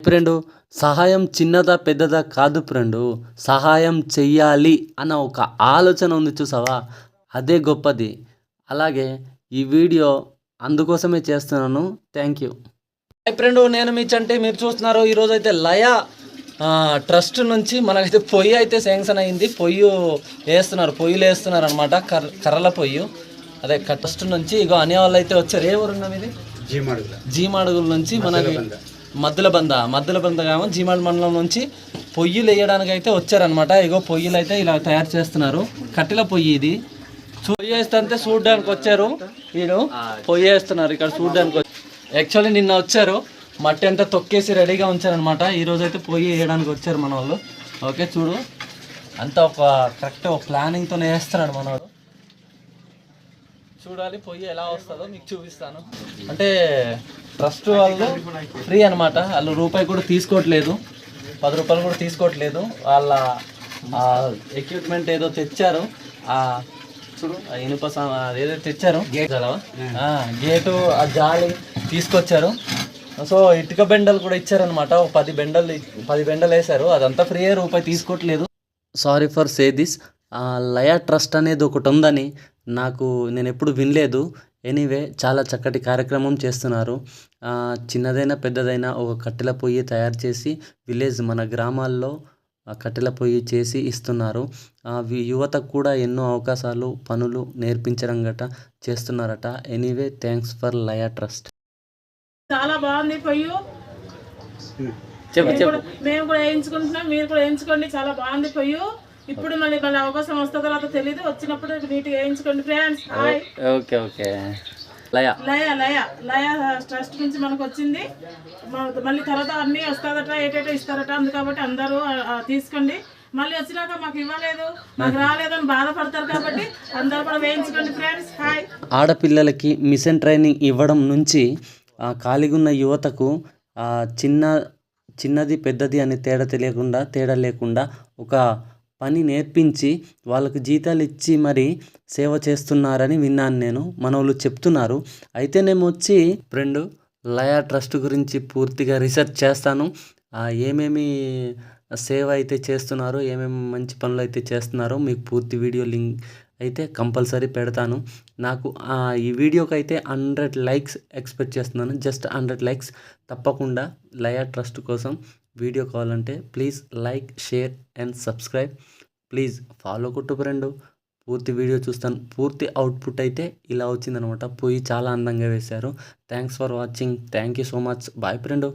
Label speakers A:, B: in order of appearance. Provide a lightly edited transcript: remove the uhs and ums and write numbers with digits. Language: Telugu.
A: ఫ్రెండు సహాయం చిన్నదా పెద్దదా కాదు ఫ్రెండు. సహాయం చెయ్యాలి అన్న ఒక ఆలోచన ఉంది చూసావా? అదే గొప్పది. అలాగే ఈ వీడియో అందుకోసమే చేస్తున్నాను. Thank you. హాయ్ ఫ్రెండు, నేను మీ చంటి. మీరు చూస్తున్నారు ఈరోజైతే లయ ట్రస్ట్ నుంచి మనకైతే పొయ్యి అయితే శాంక్షన్ అయింది. పొయ్యిలు వేస్తున్నారు అనమాట. కర్రల పొయ్యి అదే ట్రస్ట్ నుంచి. ఇగో అనే వాళ్ళు అయితే వచ్చారు. ఏ ఊరున్నాం ఇది? జీమాడుగుల నుంచి మనకి మద్దుల బంద కామో జీమాడు మండలం నుంచి పొయ్యిలు వేయడానికి అయితే వచ్చారనమాట. ఇగో పొయ్యిలు అయితే ఇలా తయారు చేస్తున్నారు. కట్టెల పొయ్యి ఇది. పొయ్యి వేస్తే చూడడానికి వచ్చారు. వీడు పొయ్యి వేస్తున్నారు ఇక్కడ చూడడానికి. యాక్చువల్లీ నిన్న వచ్చారు, మట్టి అంతా తొక్కేసి రెడీగా ఉంచారనమాట. ఈరోజు అయితే పొయ్యి వేయడానికి వచ్చారు మన వాళ్ళు. ఓకే, చూడు అంతా కరెక్ట్ ప్లానింగ్తోనే వేస్తున్నాడు మన వాళ్ళు. చూడాలి పొయ్యి ఎలా వస్తుందో మీకు చూపిస్తాను. అంటే ట్రస్ట్ వాళ్ళు ఫ్రీ అనమాట. వాళ్ళు రూపాయి కూడా తీసుకోవట్లేదు, 10 రూపాయలు కూడా తీసుకోవట్లేదు. వాళ్ళ ఎక్విప్మెంట్ ఏదో తెచ్చారు. చూడు ఇనుప ఏదో తెచ్చారు, గేటు ఆ జాలి తీసుకొచ్చారు. సో ఇటుక బెండలు కూడా ఇచ్చారనమాట. 10 బెండలు వేశారు. అదంతా ఫ్రీ, రూపాయి తీసుకోవట్లేదు. Sorry for say this. Laya trust అనేది ఒకటి ఉందని నేను ఎప్పుడు వినలేదు. ఎనీవే చాలా చక్కటి కార్యక్రమం చేస్తున్నారు. చిన్నదైనా పెద్దదైనా ఒక కట్టెల పొయ్యి తయారు చేసి మన గ్రామాల్లో కట్టెల పొయ్యి చేసి ఇస్తున్నారు. యువతకు కూడా ఎన్నో అవకాశాలు, పనులు నేర్పించడం గట చేస్తున్నారట. Anyway thanks for Laya trust.
B: చాలా బాగుంది పొయ్యి. మేము కూడా వేయించుకుంటున్నాం, మీరు కూడా వేయించుకోండి. చాలా బాగుంది పొయ్యి. ఇప్పుడు మళ్ళీ అవకాశం వస్తుందో తర్వాత తెలియదు. వచ్చినప్పుడు నీట్గా వేయించుకోండి friends.
A: Okay okay. Laya
B: trust నుంచి మనకు వచ్చింది. మళ్ళీ తర్వాత అన్నీ వస్తుందట, ఏటేటో ఇస్తారట. అందుకబట్టి అందరూ తీసుకోండి. మళ్ళీ వచ్చినాక మాకు ఇవ్వలేదు, మాకు రాలేదని బాధపడతారు. కాబట్టి అందరూ కూడా వేయించుకోండి ఫ్రెండ్స్. హాయ్.
A: ఆడపిల్లలకి మిషన్ ట్రైనింగ్ ఇవ్వడం నుంచి ఖాళీగా ఉన్న యువతకు చిన్నది పెద్దది అని తేడా లేకుండా ఒక పని నేర్పించి వాళ్ళకు జీతాలు ఇచ్చి మరి సేవ చేస్తున్నారని విన్నాను నేను. మనోళ్ళు చెప్తున్నారు. అయితేనేమో వచ్చి ఫ్రెండు లయ ట్రస్ట్ గురించి పూర్తిగా రీసెర్చ్ చేస్తాను. ఏమేమి సేవ అయితే చేస్తున్నారో, ఏమేమి మంచి పనులు అయితే చేస్తున్నారో మీకు పూర్తి వీడియో లింక్ అయితే కంపల్సరీ పెడతాను. నాకు ఈ వీడియోకి అయితే 100 లైక్స్ ఎక్స్పెక్ట్ చేస్తున్నాను. Just 100 likes. తప్పకుండా లయ ట్రస్ట్ కోసం వీడియో కావాలంటే please like, share and subscribe. Please follow కొట్టు ఫ్రెండు. పూర్తి వీడియో చూస్తాను. పూర్తి అవుట్పుట్ అయితే ఇలా వచ్చిందనమాట. పొయ్యి చాలా అందంగా వేశారు. Thanks for watching. Thank you so much. Bye friend.